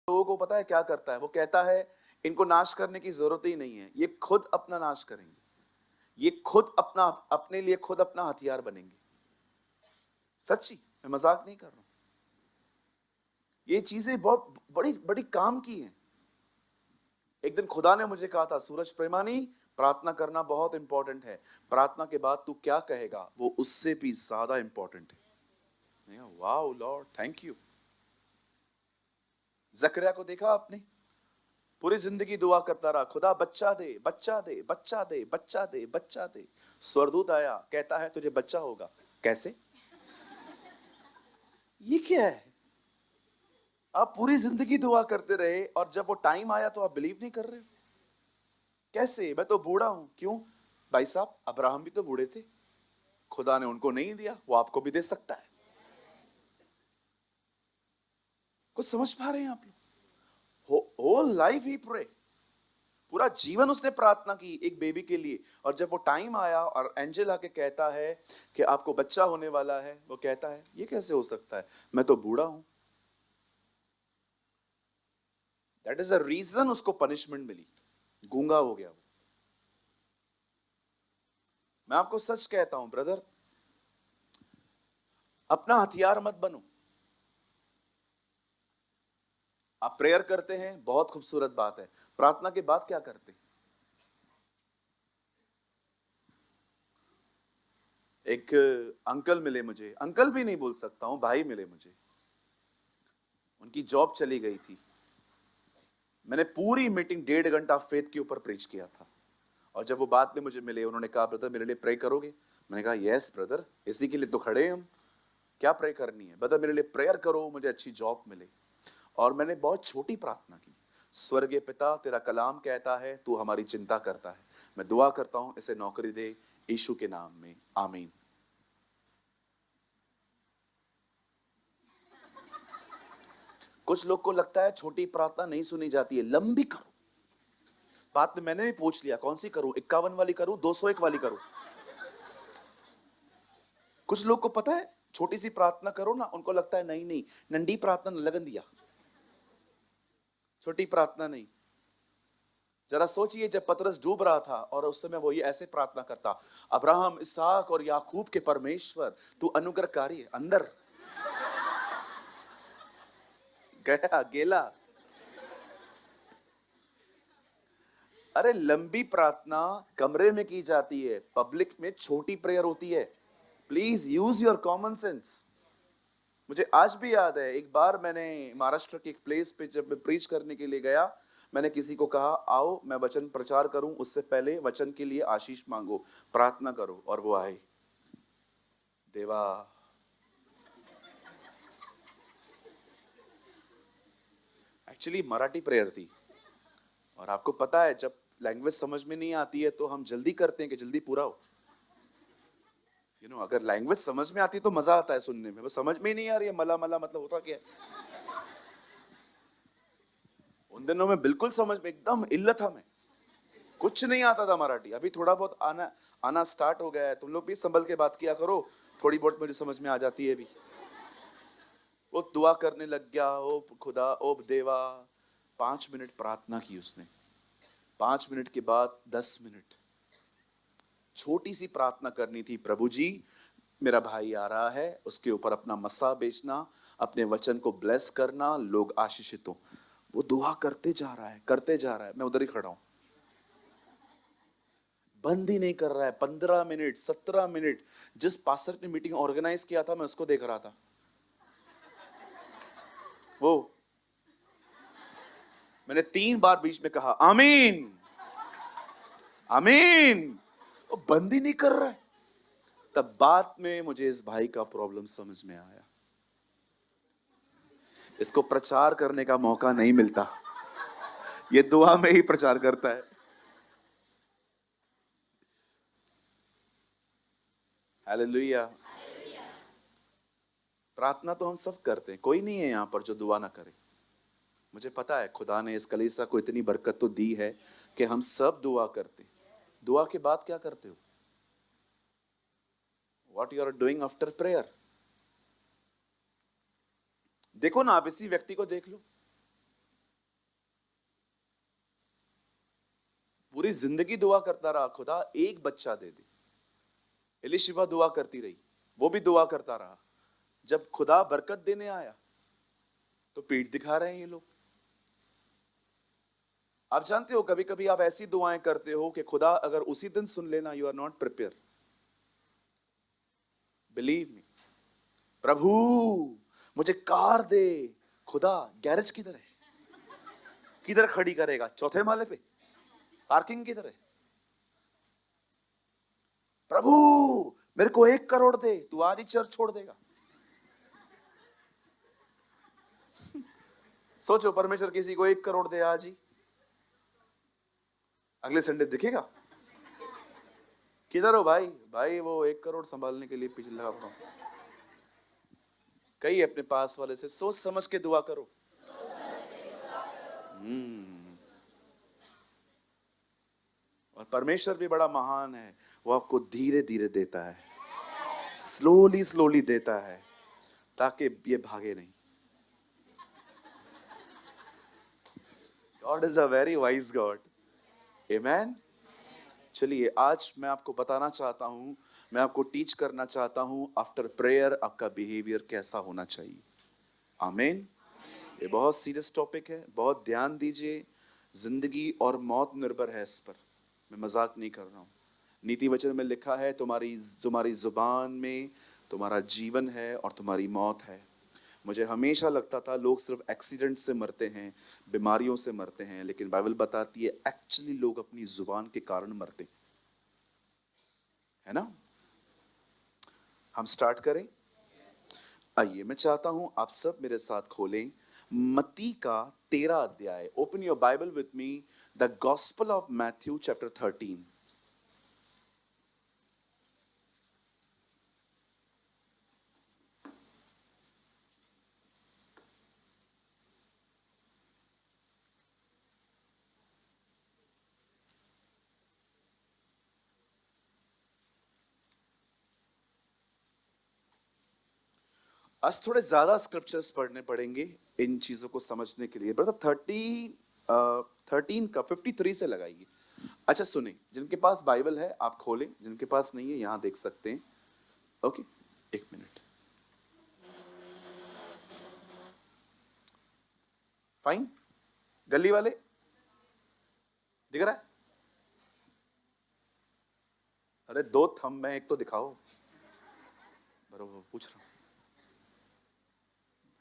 लोगों को पता है क्या करता है, वो कहता है इनको नाश करने की जरूरत ही नहीं है, ये खुद अपना नाश करेंगे, ये खुद अपना अपने लिए खुद अपना हथियार बनेंगे। सच्ची, मैं मजाक नहीं कर रहा हूं। ये चीजें बहुत बड़ी बड़ी काम की हैं। एक दिन खुदा ने मुझे कहा था, सूरज प्रेमानी, प्रार्थना करना बहुत इंपॉर्टेंट है, प्रार्थना के बाद तू क्या कहेगा वो उससे भी ज्यादा इंपॉर्टेंट है। Wow lord, thank you. Zachariah को देखा आपने, पूरी जिंदगी दुआ करता रहा, खुदा बच्चा दे, बच्चा दे, बच्चा दे, बच्चा दे, बच्चा दे। स्वर्गदूत आया, कहता है तुझे बच्चा होगा। कैसे? ये क्या है? आप पूरी जिंदगी दुआ करते रहे और जब वो टाइम आया तो आप बिलीव नहीं कर रहे हो। कैसे? मैं तो बूढ़ा हूं। क्यों? भाई साहब, अब्राहम भी तो बूढ़े थे, खुदा ने उनको नहीं दिया, वो आपको भी दे सकता है। कुछ समझ पा रहे हैं आप लोग? होल लाइफ ही प्रे, पूरा जीवन उसने प्रार्थना की एक बेबी के लिए। और जब वो टाइम आया और एंजल आके कहता है कि आपको बच्चा होने वाला है, वो कहता है ये कैसे हो सकता है, मैं तो बूढ़ा हूं। दैट इज द रीजन उसको पनिशमेंट मिली, गूंगा हो गया वो। मैं आपको सच कहता हूं ब्रदर, अपना हथियार मत बनो। आप प्रेयर करते हैं, बहुत खूबसूरत बात है, प्रार्थना के बाद क्या करते हैं? एक अंकल मिले मुझे, अंकल भी नहीं बोल सकता हूं, भाई मिले मुझे। उनकी जॉब चली गई थी। मैंने पूरी मीटिंग 1.5 घंटा फेथ के ऊपर प्रीच किया था। और जब वो बाद में मुझे मिले, उन्होंने कहा ब्रदर मेरे लिए प्रे करोगे? मैंने कहा यस ब्रदर, इसी के लिए तो खड़े हैं हम। क्या प्रे करनी है? ब्रदर मेरे लिए प्रेयर करो, मुझे अच्छी जॉब मिले। और मैंने बहुत छोटी प्रार्थना की, स्वर्गीय पिता, तेरा कलाम कहता है तू हमारी चिंता करता है, मैं दुआ करता हूं इसे नौकरी दे, यीशु के नाम में, आमीन। कुछ लोग को लगता है छोटी प्रार्थना नहीं सुनी जाती है, लंबी करो। बात में मैंने भी पूछ लिया कौन सी करूं, 51 वाली करूं, 201 वाली करूं? कुछ लोग को पता है छोटी सी प्रार्थना करो ना, उनको लगता है नहीं नहीं, नंडी प्रार्थना न लगन दिया, छोटी प्रार्थना नहीं। जरा सोचिए, जब पतरस डूब रहा था और उस समय वो ये ऐसे प्रार्थना करता, अब्राहम, इसहाक और याकूब के परमेश्वर, तू अनुग्रहकारी है, अंदर गया गेला। अरे लंबी प्रार्थना कमरे में की जाती है, पब्लिक में छोटी प्रेयर होती है। Please use your common sense. मुझे आज भी याद है, एक बार मैंने महाराष्ट्र के एक प्लेस पे जब मैं प्रीच करने के लिए गया, मैंने किसी को कहा आओ मैं वचन प्रचार करूं, उससे पहले वचन के लिए आशीष मांगो, प्रार्थना करो। और वो आए, देवा, एक्चुअली मराठी प्रेयर थी। और आपको पता है जब लैंग्वेज समझ में नहीं आती है तो हम जल्दी करते हैं कि जल्दी पूरा हो। अगर लैंग्वेज समझ में आती है तो मजा आता है सुनने में, बस समझ में ही नहीं आ रही है मला मला मतलब होता क्या है। उन दिनों में बिल्कुल समझ में एकदम इल्लत था, मैं कुछ नहीं आता था मराठी, अभी थोड़ा बहुत आना आना स्टार्ट हो गया है। तुम लोग भी संभल के बात किया करो, थोड़ी बहुत मुझे समझ में आ जाती है अभी। वो दुआ करने लग गया, ओ खुदा, ओ देवा। 5 मिनट प्रार्थना की उसने, 5 मिनट के बाद 10 मिनट छोटी सी प्रार्थना करनी थी, प्रभु जी मेरा भाई आ रहा है, उसके ऊपर अपना मसा बेचना, अपने वचन को ब्लेस करना, लोग आशीषित हो। वो दुआ करते जा रहा है, करते जा रहा है, मैं उधर ही खड़ा हूं, बंद ही नहीं कर रहा है। 15 मिनट, 17 मिनट, जिस पास्टर ने मीटिंग ऑर्गेनाइज किया था मैं उसको देख रहा था। वो मैंने 3 बार बीच में कहा आमीन, आमीन, वो बंद ही नहीं कर रहा है। तब बाद में मुझे इस भाई का प्रॉब्लम समझ में आया, इसको प्रचार करने का मौका नहीं मिलता, ये दुआ में ही प्रचार करता है। हालेलुया। प्रार्थना तो हम सब करते हैं, कोई नहीं है यहां पर जो दुआ ना करे। मुझे पता है खुदा ने इस कलीसिया को इतनी बरकत तो दी है कि हम सब दुआ करते हैं। दुआ के बाद क्या करते हो? What you are doing after prayer? देखो ना, आप इसी व्यक्ति को देख लो, पूरी जिंदगी दुआ करता रहा, खुदा एक बच्चा दे दे। एलिशिबा दुआ करती रही, वो भी दुआ करता रहा। जब खुदा बरकत देने आया तो पीठ दिखा रहे हैं ये लोग। आप जानते हो कभी कभी आप ऐसी दुआएं करते हो कि खुदा अगर उसी दिन सुन लेना, you are not prepare. Believe me, प्रभु मुझे कार दे, खुदा गैरेज किधर है, किधर खड़ी करेगा, चौथे माले पे, पार्किंग किधर है। प्रभु मेरे को 1 करोड़ दे, तू आज ही चर्च छोड़ देगा। सोचो परमेश्वर किसी को 1 करोड़ दे आज ही, अगले संडे दिखेगा। किधर हो भाई? भाई वो 1 करोड़ संभालने के लिए पीछे लगा पड़ा। कहीं अपने पास वाले से सोच समझ के दुआ करो। और परमेश्वर भी बड़ा महान है, वो आपको धीरे धीरे देता है, स्लोली स्लोली देता है, ताकि ये भागे नहीं। God is a very wise God. Amen. चलिए आज मैं आपको बताना चाहता हूं, मैं आपको टीच करना चाहता हूं आफ्टर प्रेयर आपका बिहेवियर कैसा होना चाहिए। आमीन। ये बहुत सीरियस टॉपिक है, बहुत ध्यान दीजिए। जिंदगी और मौत निर्भर है इस पर, मैं मजाक नहीं कर रहा हूँ। नीति वचन में लिखा है तुम्हारी जुबान में तुम्हारा जीवन है और तुम्हारी मौत है। मुझे हमेशा लगता था लोग सिर्फ एक्सीडेंट से मरते हैं, बीमारियों से मरते हैं, लेकिन बाइबल बताती है एक्चुअली लोग अपनी जुबान के कारण मरते है ना। हम स्टार्ट करें। आइए, मैं चाहता हूं आप सब मेरे साथ खोलें मत्ती का 13 अध्याय। Open your Bible with me, the gospel of Matthew chapter 13। आज थोड़े ज्यादा स्क्रिप्चर्स पढ़ने पड़ेंगे इन चीजों को समझने के लिए। ब्रदर 13 का 53 से लगाइए। अच्छा सुने, जिनके पास बाइबल है आप खोलें, जिनके पास नहीं है यहां देख सकते हैं। Okay, 1 minute. फाइन, गली वाले दिख रहा है? अरे 2 थंब में एक तो दिखाओ। बरोबर पूछ रहा हूं।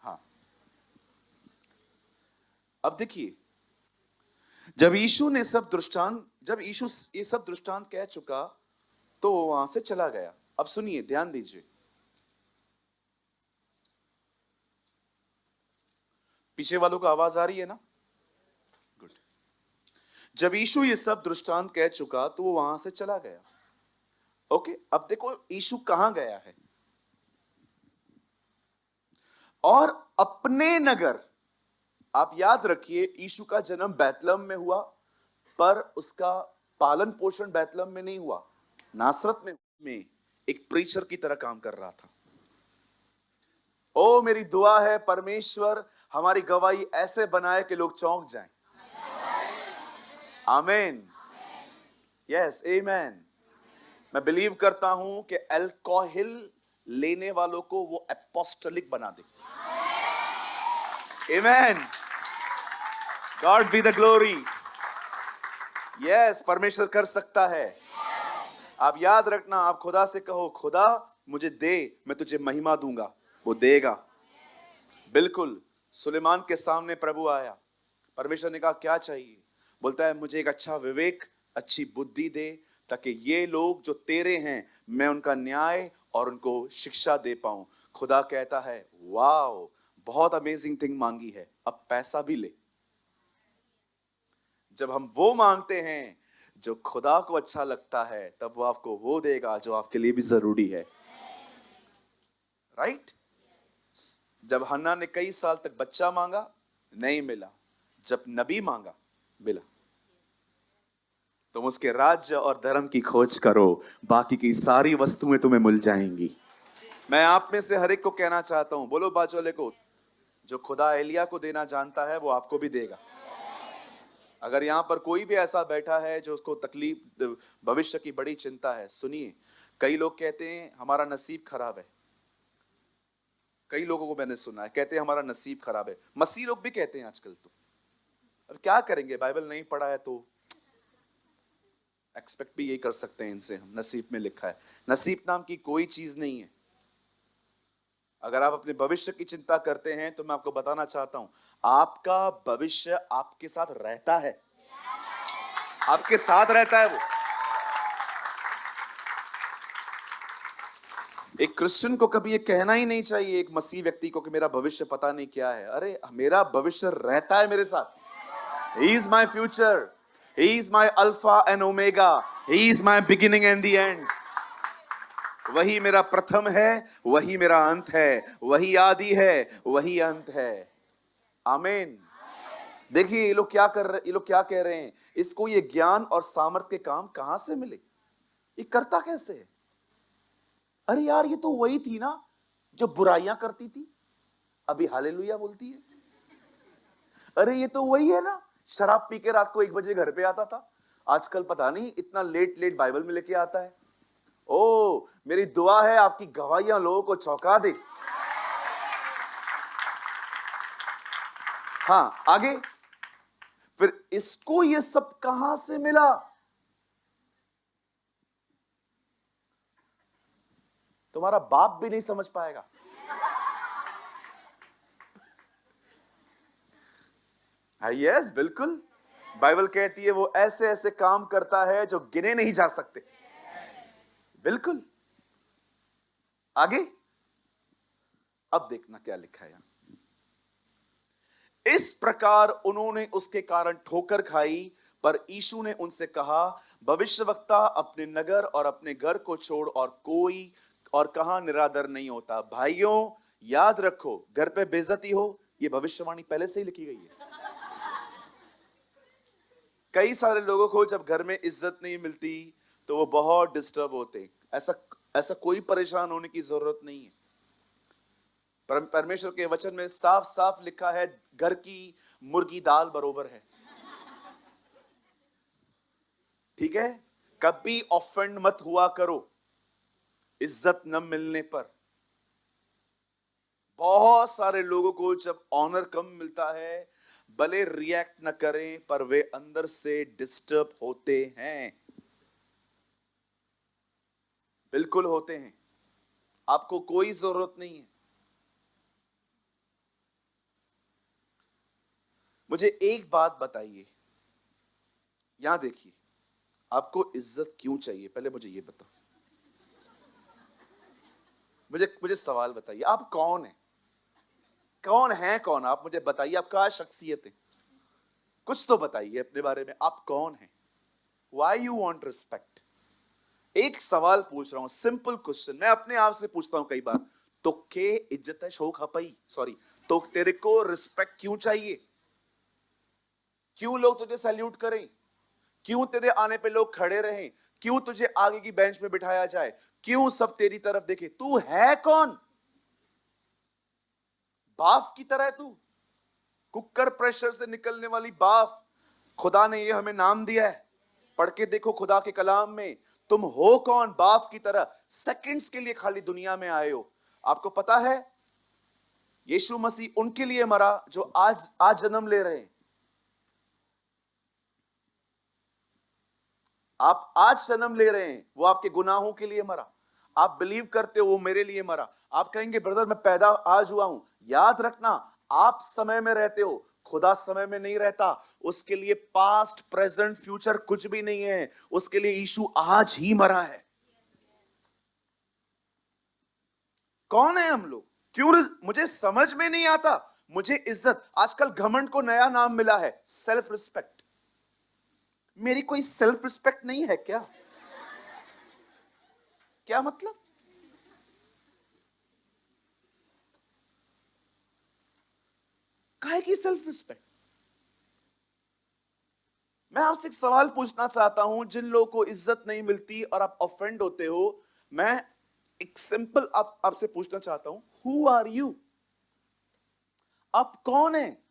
हाँ, अब देखिए, जब यीशु ये सब दृष्टांत कह चुका तो वो वहां से चला गया। अब सुनिए, ध्यान दीजिए। पीछे वालों को आवाज आ रही है ना? गुड। जब यीशु ये सब दृष्टांत कह चुका तो वो वहां से चला गया। ओके, अब देखो यीशु कहां गया है। और अपने नगर, आप याद रखिए यीशु का जन्म बैतलहम में हुआ, पर उसका पालन पोषण बैतलहम में नहीं हुआ, नासरत में एक प्रीचर की तरह काम कर रहा था। ओ मेरी दुआ है परमेश्वर हमारी गवाही ऐसे बनाए कि लोग चौंक जाएं। आमीन। यस, आमीन। मैं बिलीव करता हूं कि अल्कोहल लेने वालों को वो एपोस्टलिक बना दे। आमीन। God be the glory. Yes, परमेश्वर कर सकता है। आप याद रखना, आप खुदा से कहो खुदा मुझे दे, मैं तुझे महिमा दूंगा, वो देगा। बिल्कुल। सुलेमान के सामने प्रभु आया, परमेश्वर ने कहा क्या चाहिए? बोलता है मुझे एक अच्छा विवेक, अच्छी बुद्धि दे, ताकि ये लोग जो तेरे हैं मैं उनका न्याय और उनको शिक्षा दे पाऊं। खुदा कहता है वाओ, बहुत अमेजिंग थिंग मांगी है, अब पैसा भी ले। जब हम वो मांगते हैं जो खुदा को अच्छा लगता है, तब वो आपको वो देगा जो आपके लिए भी जरूरी है। राइट? जब हन्ना ने कई साल तक बच्चा मांगा, नहीं मिला। जब नबी मांगा, मिला। तुम उसके राज्य और धर्म की खोज करो, बाकी की सारी वस्तुएं तुम्हें मिल जाएंगी। मैं आप में से हर एक को कहना चाहता हूं, बोलो बाजू वाले को, जो खुदा एलिया को देना जानता है वो आपको भी देगा। अगर यहां पर कोई भी ऐसा बैठा है जो उसको तकलीफ, भविष्य की बड़ी चिंता है, सुनिए, कई लोग कहते हैं हमारा नसीब खराब है। कई लोगों को मैंने सुना है कहते हैं हमारा नसीब खराब है। मसीह लोग भी कहते हैं आजकल। तो अब क्या करेंगे, बाइबल नहीं पढ़ा है तो एक्सपेक्ट भी यही कर सकते हैं इनसे हम। नसीब में लिखा है, नसीब नाम की कोई चीज नहीं है। अगर आप अपने भविष्य की चिंता करते हैं तो मैं आपको बताना चाहता हूं, आपका भविष्य आपके साथ रहता है, आपके साथ रहता है वो। एक क्रिश्चियन को कभी ये कहना ही नहीं चाहिए, एक मसीह व्यक्ति को, कि मेरा भविष्य पता नहीं क्या है। अरे मेरा भविष्य रहता है मेरे साथ। He is my future. He is my alpha and omega. He is my beginning and the end. वही मेरा प्रथम है, वही मेरा अंत है, वही आदि है, वही अंत है। आमीन। देखिए ये लोग क्या कर रहे, ये लोग क्या कह रहे हैं, इसको ये ज्ञान और सामर्थ के काम कहां से मिले, ये करता कैसे है? अरे यार ये तो वही थी ना जो बुराइयां करती थी, अभी हालेलुया बोलती है। अरे ये तो वही है ना, शराब पी के रात को 1 बजे घर पे आता था, आजकल पता नहीं इतना लेट लेट बाइबल में लेके आता है। ओ मेरी दुआ है आपकी गवाहियां लोगों को चौंका दे। हाँ आगे, फिर इसको ये सब कहां से मिला? तुम्हारा बाप भी नहीं समझ पाएगा। यस बिल्कुल, बाइबल कहती है वो ऐसे ऐसे काम करता है जो गिने नहीं जा सकते। बिल्कुल। आगे अब देखना क्या लिखा है। इस प्रकार उन्होंने उसके कारण ठोकर खाई, पर यीशु ने उनसे कहा, भविष्यवक्ता अपने नगर और अपने घर को छोड़ और कोई और कहां निरादर नहीं होता। भाइयों याद रखो, घर पे बेइज्जती हो, ये भविष्यवाणी पहले से ही लिखी गई है। कई सारे लोगों को जब घर में इज्जत नहीं मिलती तो वो बहुत डिस्टर्ब होते। ऐसा कोई परेशान होने की जरूरत नहीं है। परमेश्वर के वचन में साफ साफ लिखा है, घर की मुर्गी दाल बरोबर है। ठीक है, कभी ऑफेंड मत हुआ करो इज्जत न मिलने पर। बहुत सारे लोगों को जब ऑनर कम मिलता है, भले रिएक्ट न करें पर वे अंदर से डिस्टर्ब होते हैं। बिल्कुल होते हैं, आपको कोई जरूरत नहीं है। मुझे एक बात बताइए, यहां देखिए, आपको इज्जत क्यों चाहिए? पहले मुझे ये बताओ, मुझे सवाल बताइए, आप कौन है? कौन है कौन आप? मुझे बताइए, आप क्या शख्सियत है? कुछ तो बताइए अपने बारे में, आप कौन है? Why you want respect? एक सवाल पूछ रहा हूं, सिंपल क्वेश्चन, मैं अपने आप से पूछता हूं कई बार, तो के इज्जत है शोक हपई, सॉरी, तो तेरे को रिस्पेक्ट क्यों चाहिए? क्यों लोग तुझे सैल्यूट करें? क्यों तेरे आने पे लोग खड़े रहें? क्यों तुझे आगे की बेंच में बिठाया जाए? क्यों सब तेरी तरफ देखे? तू है कौन? बाफ की तरह है तू, कुकर प्रेशर से निकलने वाली बाफ। खुदा ने ये हमें नाम दिया है, पढ़ के देखो खुदा के कलाम में, तुम हो कौन? बाफ की तरह। सेकंड्स के लिए खाली दुनिया में आए हो। आपको पता है यीशु मसीह उनके लिए मरा जो आज जन्म ले रहे हैं। आप आज जन्म ले रहे हैं, वो आपके गुनाहों के लिए मरा। आप बिलीव करते हो वो मेरे लिए मरा। आप कहेंगे ब्रदर मैं पैदा आज हुआ हूं, याद रखना आप समय में रहते हो, खुदा समय में नहीं रहता। उसके लिए पास्ट प्रेजेंट फ्यूचर कुछ भी नहीं है, उसके लिए यीशु आज ही मरा है। कौन है हम लोग? क्यों मुझे समझ में नहीं आता। मुझे इज्जत, आजकल घमंड को नया नाम मिला है, सेल्फ रिस्पेक्ट। मेरी कोई सेल्फ रिस्पेक्ट नहीं है क्या? क्या मतलब? काहे की सेल्फ रिस्पेक्ट? मैं आपसे एक सवाल पूछना चाहता हूं, जिन लोगों को इज्जत नहीं मिलती और आप ऑफेंड होते हो, मैं एक सिंपल आपसे पूछना चाहता हूं, हु आर यू? आप कौन है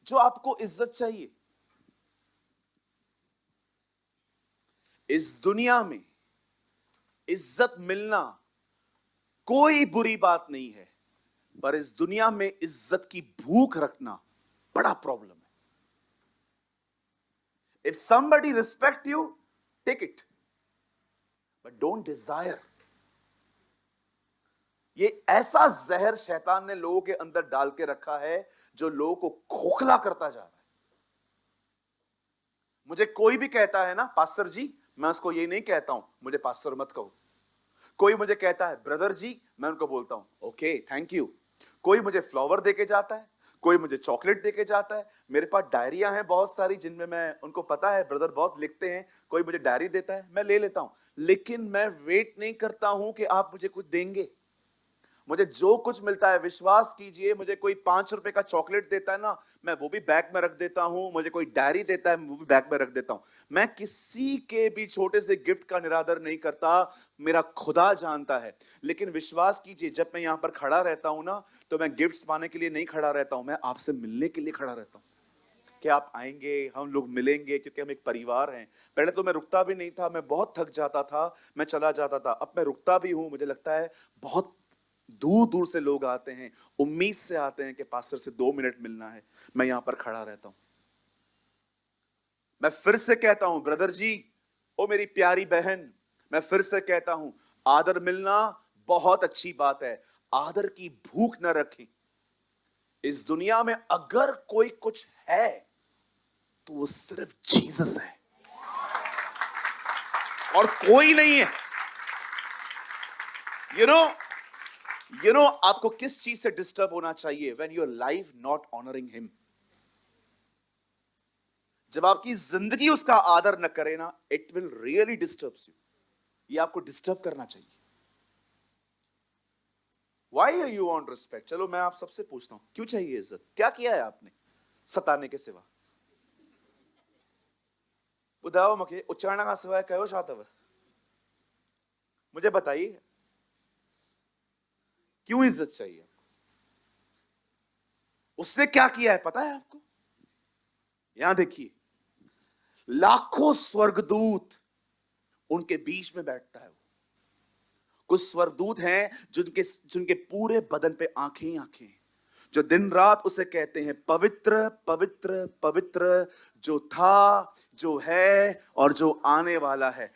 जो आपको इज्जत चाहिए? इस दुनिया में इज्जत मिलना कोई बुरी बात नहीं है, पर इस दुनिया में इज्जत की भूख रखना बड़ा प्रॉब्लम है। If somebody respect you, take it, but don't desire. ये ऐसा जहर शैतान ने लोगों के अंदर डाल के रखा है जो लोगों को खोखला करता जा रहा है। मुझे कोई भी कहता है ना पास्टर जी, मैं उसको ये नहीं कहता हूं मुझे पास्टर मत कहो। कोई मुझे कहता है ब्रदर जी, मैं उनको बोलता हूं ओके थैंक यू। कोई मुझे फ्लावर देके जाता है, कोई मुझे चॉकलेट देके जाता है। मेरे पास डायरियां हैं बहुत सारी जिनमें मैं, उनको पता है ब्रदर बहुत लिखते हैं, कोई मुझे डायरी देता है, मैं ले लेता हूं। लेकिन मैं वेट नहीं करता हूं कि आप मुझे कुछ देंगे। मुझे जो कुछ मिलता है, विश्वास कीजिए, मुझे कोई 5 रुपए का चॉकलेट देता है ना, मैं वो भी बैग में रख देता हूं। मुझे कोई डायरी देता है, वो भी बैग में रख देता हूं। मैं किसी के भी छोटे से गिफ्ट का निरादर नहीं करता, मेरा खुदा जानता है। लेकिन विश्वास कीजिए, जब मैं यहां पर खड़ा रहता हूं ना, तो मैं गिफ्ट्स पाने के लिए नहीं खड़ा रहता हूं, मैं आपसे मिलने के लिए खड़ा रहता हूं कि आप आएंगे, हम लोग मिलेंगे, क्योंकि हम एक परिवार हैं। पहले तो मैं रुकता भी नहीं था, मैं बहुत थक जाता था, मैं चला जाता था। अब मैं रुकता भी हूं। मुझे लगता है बहुत दूर दूर से लोग आते हैं, उम्मीद से आते हैं कि पास्टर से 2 मिनट मिलना है। मैं यहां पर खड़ा रहता हूं। मैं फिर से कहता हूं ब्रदर जी, ओ मेरी प्यारी बहन, मैं फिर से कहता हूं, आदर मिलना बहुत अच्छी बात है, आदर की भूख न रखें। इस दुनिया में अगर कोई कुछ है तो वो सिर्फ जीसस है और कोई नहीं है। यू नो आपको किस चीज से डिस्टर्ब होना चाहिए? When your life not honouring him. जब आपकी जिंदगी उसका आदर न करे ना, it will really disturbs you. ये आपको डिस्टर्ब करना चाहिए। Why you want respect? चलो मैं आप सबसे पूछता हूं, क्यों चाहिए इज्जत? क्या किया है आपने सताने के सिवा? बुधाओ मके उच्चारण का सिवाय कहो शातव, मुझे बताइए क्यों इज्जत चाहिए? उसने क्या किया है पता है आपको? यहां देखिए, लाखों स्वर्गदूत उनके बीच में बैठता है वो। कुछ स्वर्गदूत हैं जिनके जिनके पूरे बदन पे आंखें ही आंखें, जो दिन रात उसे कहते हैं पवित्र पवित्र पवित्र, जो था, जो है और जो आने वाला है।